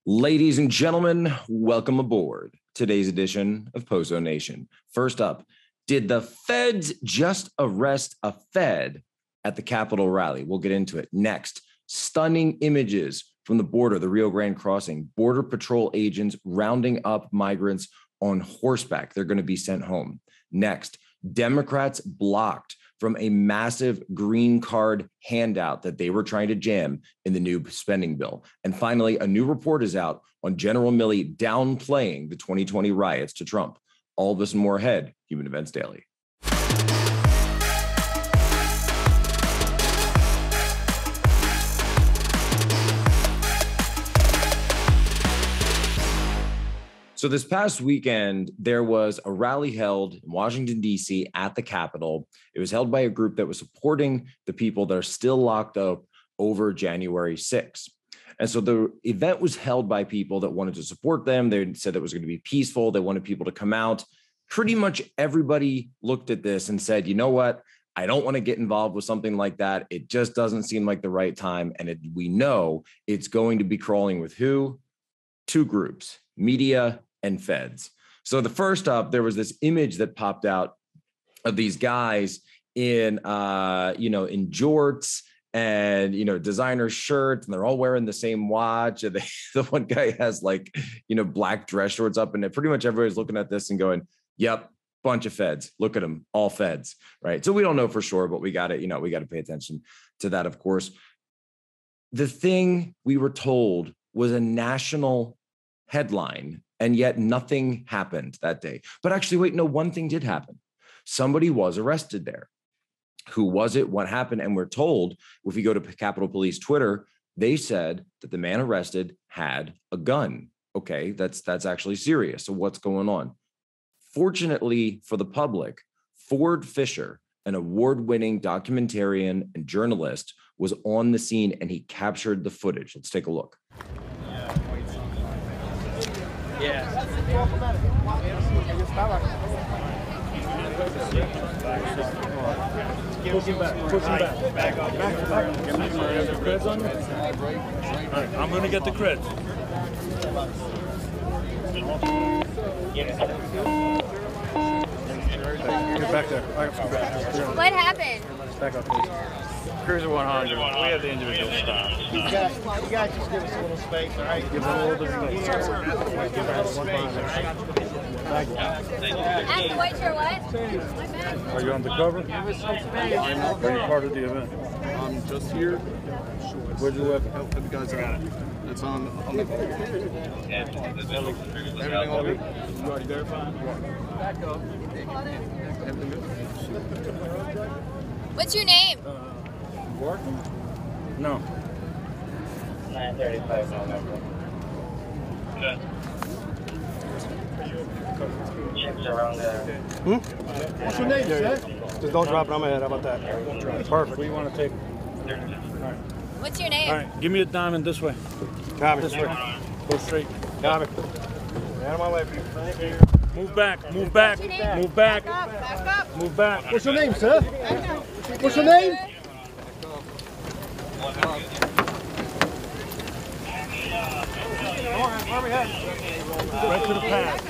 Ladies and gentlemen, welcome aboard today's edition of Pozo Nation. First up, did the feds just arrest a Fed at the Capitol rally? We'll get into it. Next, stunning images from the border, the Rio Grande crossing, Border Patrol agents rounding up migrants on horseback. They're going to be sent home. Next, Democrats blocked from a massive green card handout that they were trying to jam in the new spending bill. And finally, a new report is out on General Milley downplaying the 2020 riots to Trump. All this and more ahead, Human Events Daily. So this past weekend, there was a rally held in Washington, D.C. at the Capitol. It was held by a group that was supporting the people that are still locked up over January 6th. And so the event was held by people that wanted to support them. They said it was going to be peaceful. They wanted people to come out. Pretty much everybody looked at this and said, you know what? I don't want to get involved with something like that. It just doesn't seem like the right time. And we know it's going to be crawling with who? Two groups, media and feds. So the first up, there was this image that popped out of these guys in jorts and, designer shirts, and they're all wearing the same watch. And the one guy has black dress shorts up, and pretty much everybody's looking at this and going, yep, bunch of feds. Look at them, all feds, right? So we don't know for sure, but we got to pay attention to that, of course. The thing we were told was a national headline, and yet nothing happened that day. But actually, wait, no, one thing did happen. Somebody was arrested there. Who was it? What happened? And we're told, if you go to Capitol Police Twitter, they said that the man arrested had a gun. Okay, that's actually serious. So what's going on? Fortunately for the public, Ford Fisher, an award-winning documentarian and journalist, was on the scene and he captured the footage. Let's take a look. Yeah. Push him back. Back up. Creds on you? All right, I'm going to get the creds. Get back there. What happened? Back up, please. Cruiser 100. We have the individual stop. You guys just give us a little space, all right? Give us a little bit of space. Give us one space, all right? Thank you. Ask the waiter what? Are you on the cover? Give us some space. Are you part of the event? I'm just here. Where's your weapon? Help the guys out. It's on the boat. Everything all good? You already verified? Back up. Everything good? What's your name? Working? No. 9:35 November. Good. Chips around there. What's your name, sir? Just don't drop it on my head. How about that? Perfect. What do you want to take? What's your name? All right, give me a diamond this way. Copy. This way. Go straight. Copy. Out of my way, people. Thank you. Move back. Move back. Move back. Back up. Move back. What's your name, sir? What's your name? Right to the pad.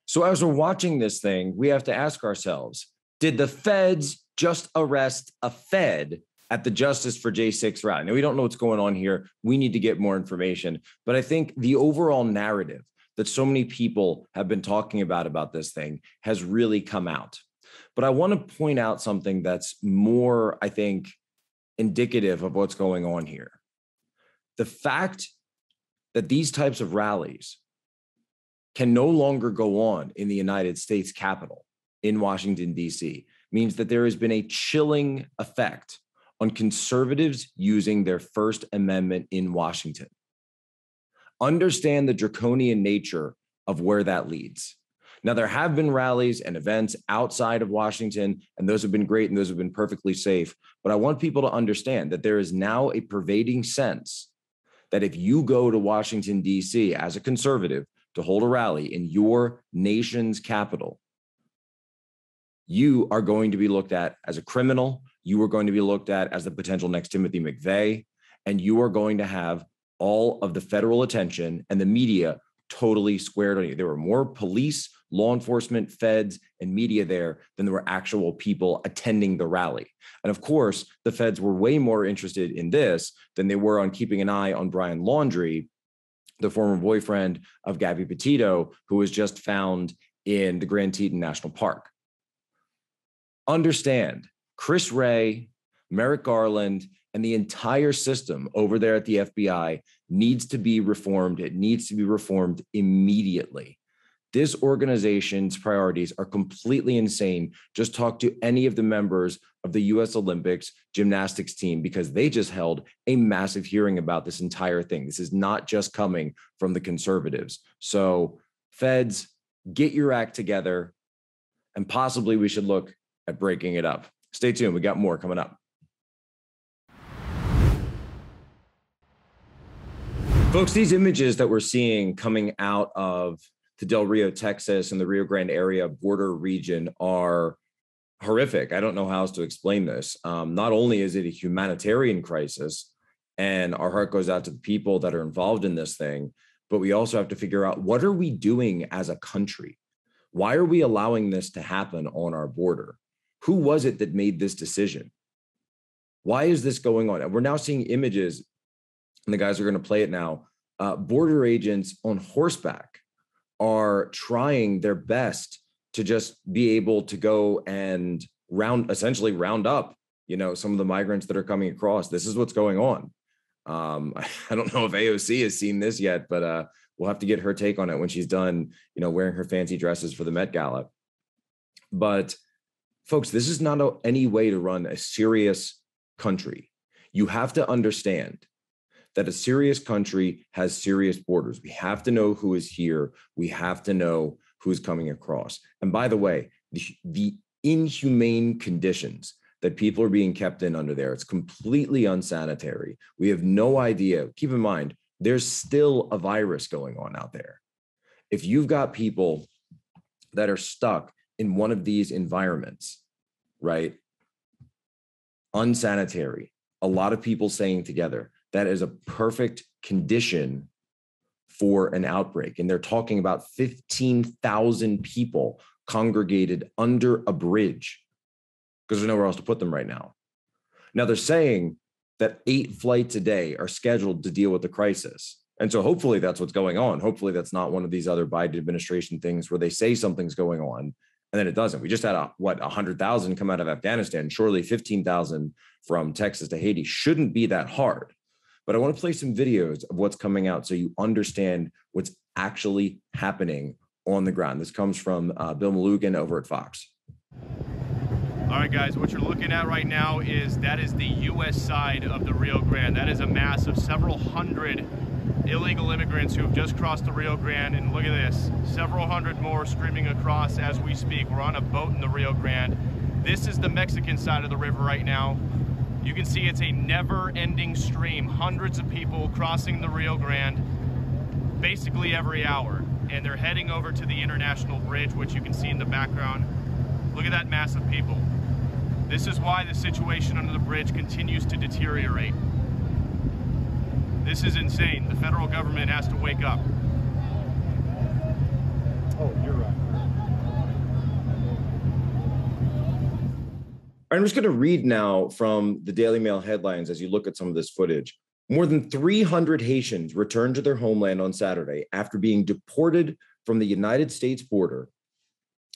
So as we're watching this thing, we have to ask ourselves, did the feds just arrest a Fed at the Justice for J6 rally? Now, we don't know what's going on here. We need to get more information. But I think the overall narrative that so many people have been talking about this thing has really come out. But I want to point out something that's more, I think, indicative of what's going on here. The fact that these types of rallies can no longer go on in the United States Capitol in Washington, D.C., means that there has been a chilling effect on conservatives using their First Amendment in Washington. Understand the draconian nature of where that leads. Now, there have been rallies and events outside of Washington, and those have been great and those have been perfectly safe. But I want people to understand that there is now a pervading sense that if you go to Washington, D.C. as a conservative to hold a rally in your nation's capital, you are going to be looked at as a criminal. You are going to be looked at as the potential next Timothy McVeigh. and you are going to have all of the federal attention and the media totally squared on you. There were more police, law enforcement, feds, and media there than there were actual people attending the rally. And of course, the feds were way more interested in this than they were on keeping an eye on Brian Laundrie, the former boyfriend of Gabby Petito, who was just found in the Grand Teton National Park. Understand, Chris Wray, Merrick Garland, and the entire system over there at the FBI needs to be reformed. It needs to be reformed immediately. This organization's priorities are completely insane. Just talk to any of the members of the U.S. Olympics gymnastics team, because they just held a massive hearing about this entire thing. This is not just coming from the conservatives. So feds, get your act together, and possibly we should look at breaking it up. Stay tuned. We got more coming up. Folks, these images that we're seeing coming out of the Del Rio, Texas, and the Rio Grande area border region are horrific. I don't know how else to explain this. Not only is it a humanitarian crisis, and our heart goes out to the people that are involved in this thing, but we also have to figure out, what are we doing as a country? Why are we allowing this to happen on our border? Who was it that made this decision? Why is this going on? And we're now seeing images, and the guys are going to play it now. Border agents on horseback are trying their best to just be able to go and essentially round up, some of the migrants that are coming across. This is what's going on. I don't know if AOC has seen this yet, but we'll have to get her take on it when she's done, wearing her fancy dresses for the Met Gala. But folks, this is not any way to run a serious country. You have to understand that a serious country has serious borders. We have to know who is here. We have to know who's coming across. And by the way, the inhumane conditions that people are being kept in under there, it's completely unsanitary. We have no idea. Keep in mind, there's still a virus going on out there. If you've got people that are stuck in one of these environments, right? Unsanitary, a lot of people staying together, that is a perfect condition for an outbreak. And they're talking about 15,000 people congregated under a bridge because there's nowhere else to put them right now. Now they're saying that 8 flights a day are scheduled to deal with the crisis. And so hopefully that's what's going on. Hopefully that's not one of these other Biden administration things where they say something's going on and then it doesn't. We just had 100,000 come out of Afghanistan. Surely 15,000 from Texas to Haiti shouldn't be that hard. But I want to play some videos of what's coming out so you understand what's actually happening on the ground. This comes from Bill Malugan over at Fox. All right, guys, what you're looking at right now is the U.S. side of the Rio Grande. That is a mass of several hundred illegal immigrants who have just crossed the Rio Grande. And look at this, several hundred more streaming across as we speak. We're on a boat in the Rio Grande. This is the Mexican side of the river right now. You can see it's a never-ending stream. Hundreds of people crossing the Rio Grande basically every hour. And they're heading over to the International Bridge, which you can see in the background. Look at that mass of people. This is why the situation under the bridge continues to deteriorate. This is insane. The federal government has to wake up. Oh, you're right. I'm just going to read now from the Daily Mail headlines as you look at some of this footage. More than 300 Haitians returned to their homeland on Saturday after being deported from the United States border,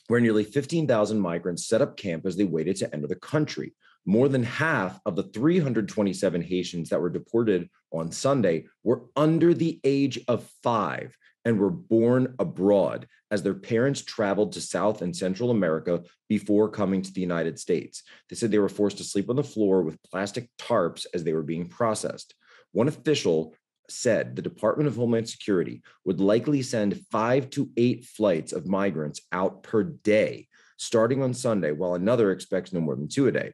where nearly 15,000 migrants set up camp as they waited to enter the country. More than half of the 327 Haitians that were deported on Sunday were under the age of 5 and were born abroad as their parents traveled to South and Central America before coming to the United States. They said they were forced to sleep on the floor with plastic tarps as they were being processed. One official said the Department of Homeland Security would likely send 5 to 8 flights of migrants out per day, starting on Sunday, while another expects no more than 2 a day.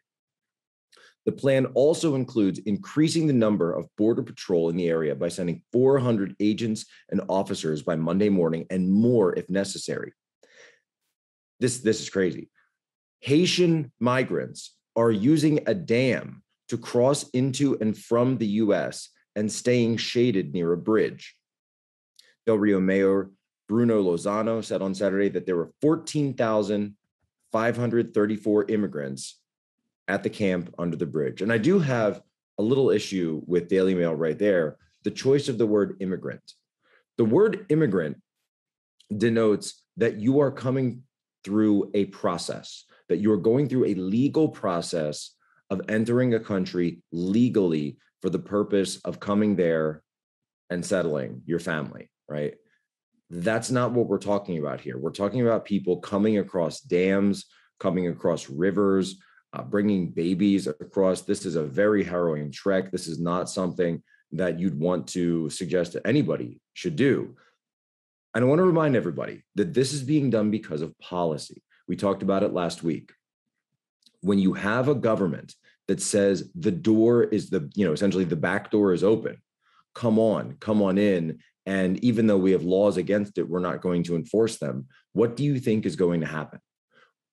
The plan also includes increasing the number of Border Patrol in the area by sending 400 agents and officers by Monday morning and more if necessary. This is crazy. Haitian migrants are using a dam to cross into and from the US and staying shaded near a bridge. Del Rio Mayor Bruno Lozano said on Saturday that there were 14,534 immigrants at the camp under the bridge. And I do have a little issue with Daily Mail right there, the choice of the word immigrant. The word immigrant denotes that you are coming through a process, that you are going through a legal process of entering a country legally for the purpose of coming there and settling your family, right? That's not what we're talking about here. We're talking about people coming across dams, coming across rivers, bringing babies across. This is a very harrowing trek. This is not something that you'd want to suggest that anybody should do. And I want to remind everybody that this is being done because of policy. We talked about it last week. When you have a government that says the door is essentially the back door is open, come on in. And even though we have laws against it, we're not going to enforce them. What do you think is going to happen?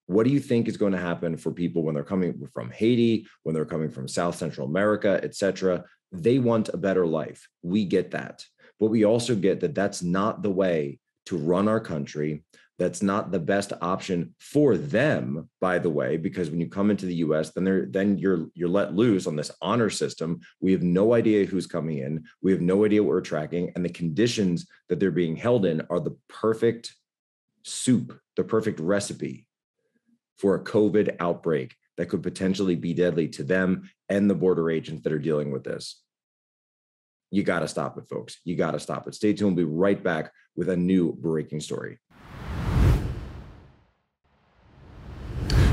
What do you think is going to happen for people when they're coming from Haiti, when they're coming from South Central America, et cetera? They want a better life. We get that. But we also get that that's not the way to run our country. That's not the best option for them, by the way, because when you come into the US, then you're let loose on this honor system. We have no idea who's coming in. We have no idea what we're tracking. And the conditions that they're being held in are the perfect soup, the perfect recipe for a COVID outbreak that could potentially be deadly to them and the border agents that are dealing with this. You got to stop it, folks. You got to stop it. Stay tuned. We'll be right back with a new breaking story.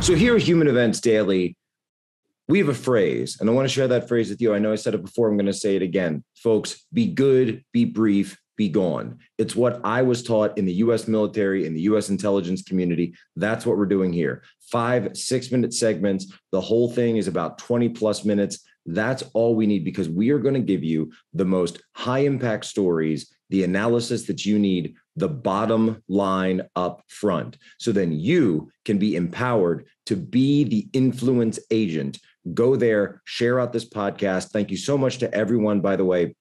So here at Human Events Daily, we have a phrase, and I want to share that phrase with you. I know I said it before. I'm going to say it again. Folks, be good, be brief, be gone. It's what I was taught in the U.S. military, in the U.S. intelligence community. That's what we're doing here. 5 6-minute segments. The whole thing is about 20 plus minutes. That's all we need, because we are going to give you the most high impact stories, the analysis that you need, the bottom line up front. So then you can be empowered to be the influence agent. Go there, share out this podcast. Thank you so much to everyone, by the way,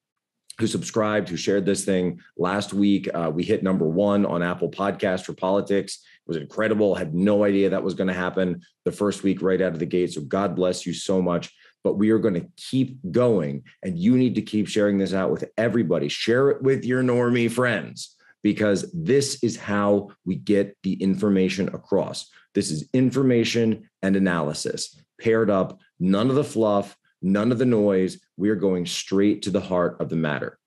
who subscribed, who shared this thing last week. We hit #1 on Apple Podcast for politics. It was incredible. Had no idea that was going to happen the first week right out of the gate. So God bless you so much. But we are going to keep going, and you need to keep sharing this out with everybody. Share it with your normie friends, because this is how we get the information across. This is information and analysis paired up, none of the fluff, none of the noise. We are going straight to the heart of the matter.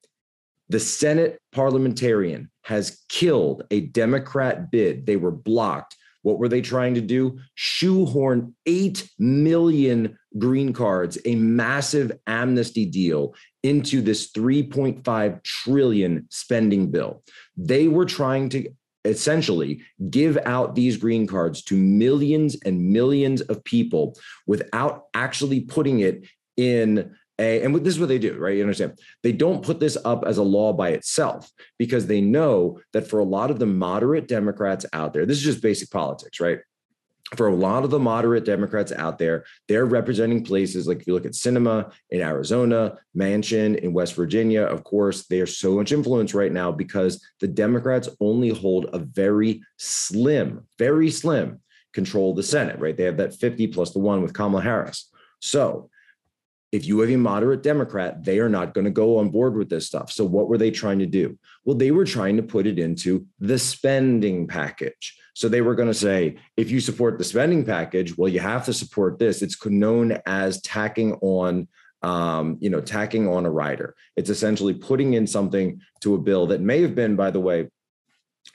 The Senate parliamentarian has killed a Democrat bid. They were blocked. What were they trying to do? Shoehorn 8 million green cards, a massive amnesty deal, into this $3.5 trillion spending bill. They were trying to essentially give out these green cards to millions and millions of people without actually putting it in and this is what they do, right? You understand? They don't put this up as a law by itself, because they know that for a lot of the moderate Democrats out there, this is just basic politics, right? For a lot of the moderate Democrats out there, they're representing places like, if you look at Sinema in Arizona, Manchin in West Virginia, of course, they are so much influence right now because the Democrats only hold a very slim control of the Senate, right? They have that 50+1 with Kamala Harris. So if you have a moderate Democrat, they are not going to go on board with this stuff. So what were they trying to do? Well, they were trying to put it into the spending package. So they were going to say, if you support the spending package, well, you have to support this. It's known as tacking on a rider. It's essentially putting in something to a bill that may have been, by the way,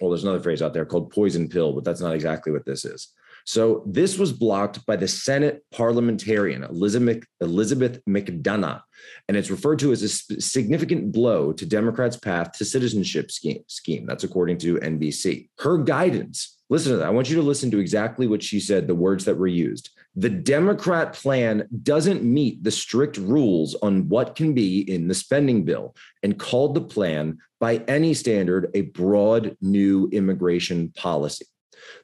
well, there's another phrase out there called poison pill, but that's not exactly what this is. So this was blocked by the Senate parliamentarian, Elizabeth McDonough, and it's referred to as a significant blow to Democrats' path to citizenship scheme. That's according to NBC. Her guidance, listen to that. I want you to listen to exactly what she said, the words that were used. The Democrat plan doesn't meet the strict rules on what can be in the spending bill, and called the plan by any standard a broad new immigration policy.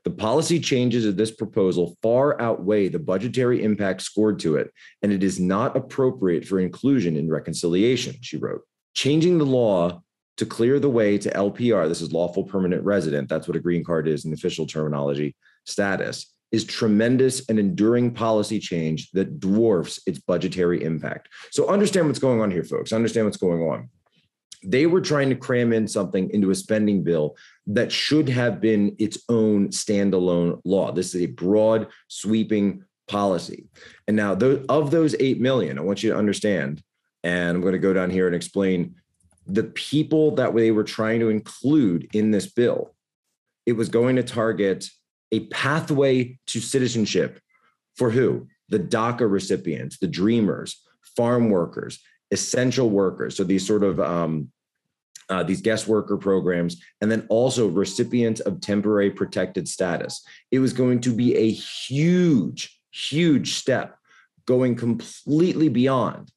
The policy changes of this proposal far outweigh the budgetary impact scored to it, and it is not appropriate for inclusion in reconciliation, she wrote. Changing the law to clear the way to LPR, this is lawful permanent resident, that's what a green card is in official terminology, status, is tremendous and enduring policy change that dwarfs its budgetary impact. So understand what's going on here, folks. Understand what's going on. They were trying to cram in something into a spending bill that should have been its own standalone law. This is a broad, sweeping policy. And now, of those 8 million, I want you to understand, and I'm going to go down here and explain the people that they were trying to include in this bill. It was going to target a pathway to citizenship for who? The DACA recipients, the dreamers, farm workers, essential workers. So these sort of these guest worker programs, and then also recipients of temporary protected status. It was going to be a huge, huge step going completely beyond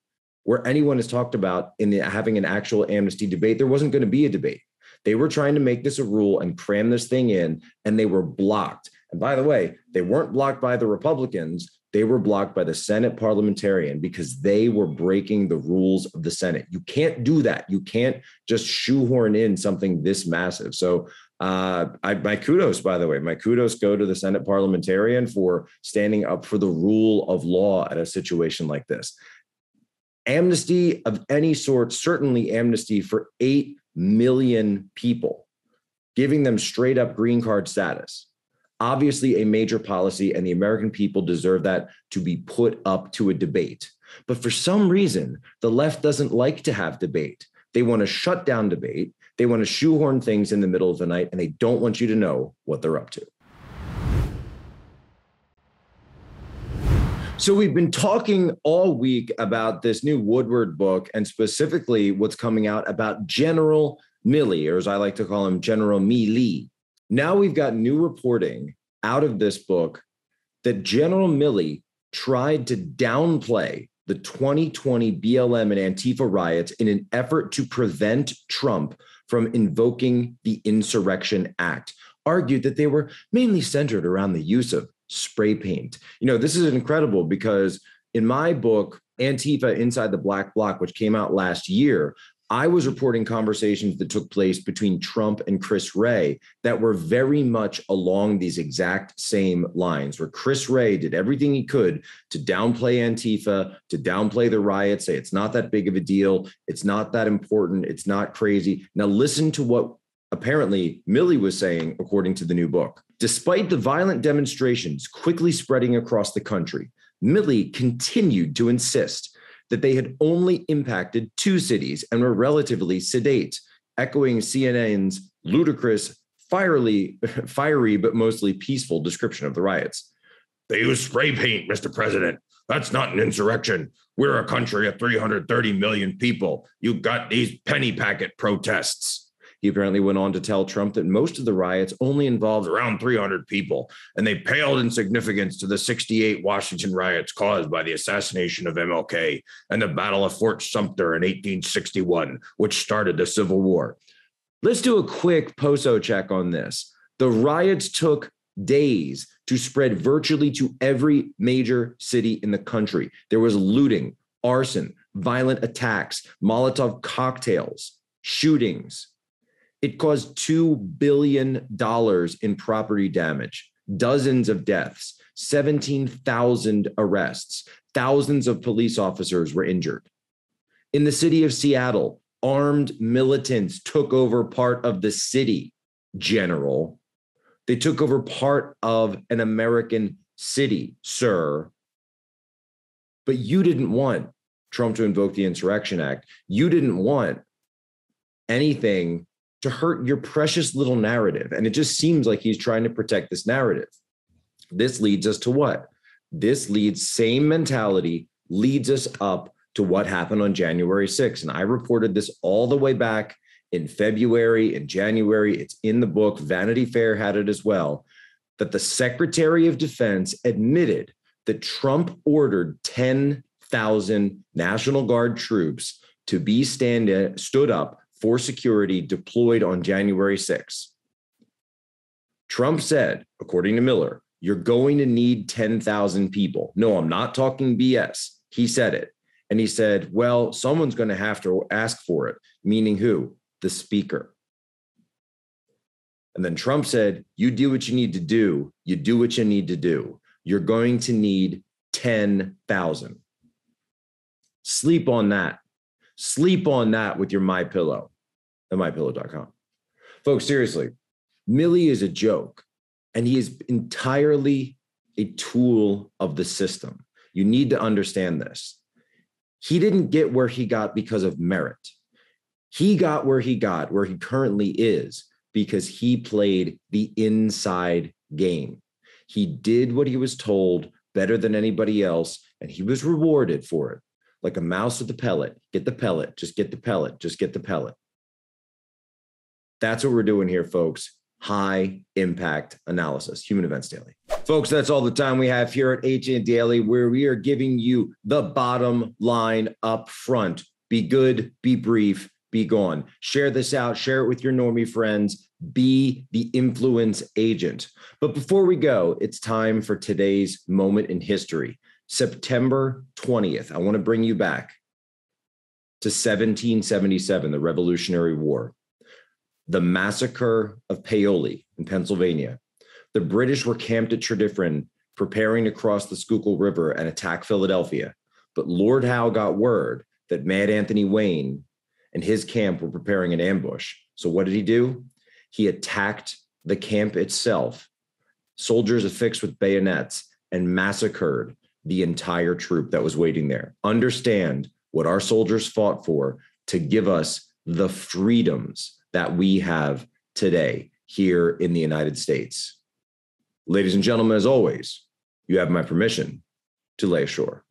where anyone has talked about in having an actual amnesty debate. There wasn't going to be a debate. They were trying to make this a rule and cram this thing in, and they were blocked. And by the way, they weren't blocked by the Republicans. They were blocked by the Senate parliamentarian because they were breaking the rules of the Senate. You can't do that. You can't just shoehorn in something this massive. So my kudos, by the way, my kudos go to the Senate parliamentarian for standing up for the rule of law at a situation like this. Amnesty of any sort, certainly amnesty for 8 million people, giving them straight up green card status. Obviously a major policy, and the American people deserve that to be put up to a debate. But for some reason, the left doesn't like to have debate. They want to shut down debate. They want to shoehorn things in the middle of the night, and they don't want you to know what they're up to. So we've been talking all week about this new Woodward book, and specifically what's coming out about General Milley, or as I like to call him, General Milley. Now we've got new reporting out of this book that General Milley tried to downplay the 2020 BLM and Antifa riots in an effort to prevent Trump from invoking the Insurrection Act, argued that they were mainly centered around the use of spray paint. You know, this is incredible because in my book, Antifa Inside the Black Bloc, which came out last year, I was reporting conversations that took place between Trump and Chris Wray that were very much along these exact same lines, where Chris Wray did everything he could to downplay Antifa, to downplay the riots, say it's not that big of a deal, it's not that important, it's not crazy. Now listen to what apparently Milley was saying, according to the new book. Despite the violent demonstrations quickly spreading across the country, Milley continued to insist that they had only impacted 2 cities and were relatively sedate, echoing CNN's ludicrous, fiery but mostly peaceful description of the riots. They use spray paint, Mr. President. That's not an insurrection. We're a country of 330 million people. You got these penny packet protests. He apparently went on to tell Trump that most of the riots only involved around 300 people, and they paled in significance to the 68 Washington riots caused by the assassination of MLK and the Battle of Fort Sumter in 1861, which started the Civil War. Let's do a quick POSO check on this. The riots took days to spread virtually to every major city in the country. There was looting, arson, violent attacks, Molotov cocktails, shootings. It caused $2 billion in property damage, dozens of deaths, 17,000 arrests, thousands of police officers were injured. In the city of Seattle, armed militants took over part of the city, General. They took over part of an American city, sir. But you didn't want Trump to invoke the Insurrection Act. You didn't want anything to hurt your precious little narrative. And it just seems like he's trying to protect this narrative. This leads us to what? This leads, same mentality, leads us up to what happened on January 6th. And I reported this all the way back in February, in January. It's in the book. Vanity Fair had it as well, that the Secretary of Defense admitted that Trump ordered 10,000 National Guard troops to be stood up for security deployed on January 6th. Trump said according to Miller, you're going to need 10,000 people. No, I'm not talking BS. He said it. And he said, well, someone's going to have to ask for it, meaning who? The speaker. And then Trump said, you do what you need to do. You do what you need to do. You're going to need 10,000. Sleep on that. Sleep on that with your MyPillow at mypillow.com. Folks, seriously, Milley is a joke, and he is entirely a tool of the system. You need to understand this. He didn't get where he got because of merit. He got where he currently is, because he played the inside game. He did what he was told better than anybody else, and he was rewarded for it. Like a mouse with the pellet. Get the pellet, just get the pellet, just get the pellet. That's what we're doing here, folks. High impact analysis, Human Events Daily. Folks, that's all the time we have here at HN Daily, where we are giving you the bottom line up front. Be good, be brief, be gone. Share this out, share it with your normie friends, be the influence agent. But before we go, it's time for today's moment in history. September 20th, I want to bring you back to 1777, the Revolutionary War. The massacre of Paoli in Pennsylvania. The British were camped at Tredyffrin, preparing to cross the Schuylkill River and attack Philadelphia. But Lord Howe got word that Mad Anthony Wayne and his camp were preparing an ambush. So what did he do? He attacked the camp itself, soldiers affixed with bayonets, and massacred the entire troop that was waiting there. Understand what our soldiers fought for to give us the freedoms that we have today here in the United States. Ladies and gentlemen, as always, you have my permission to lay ashore.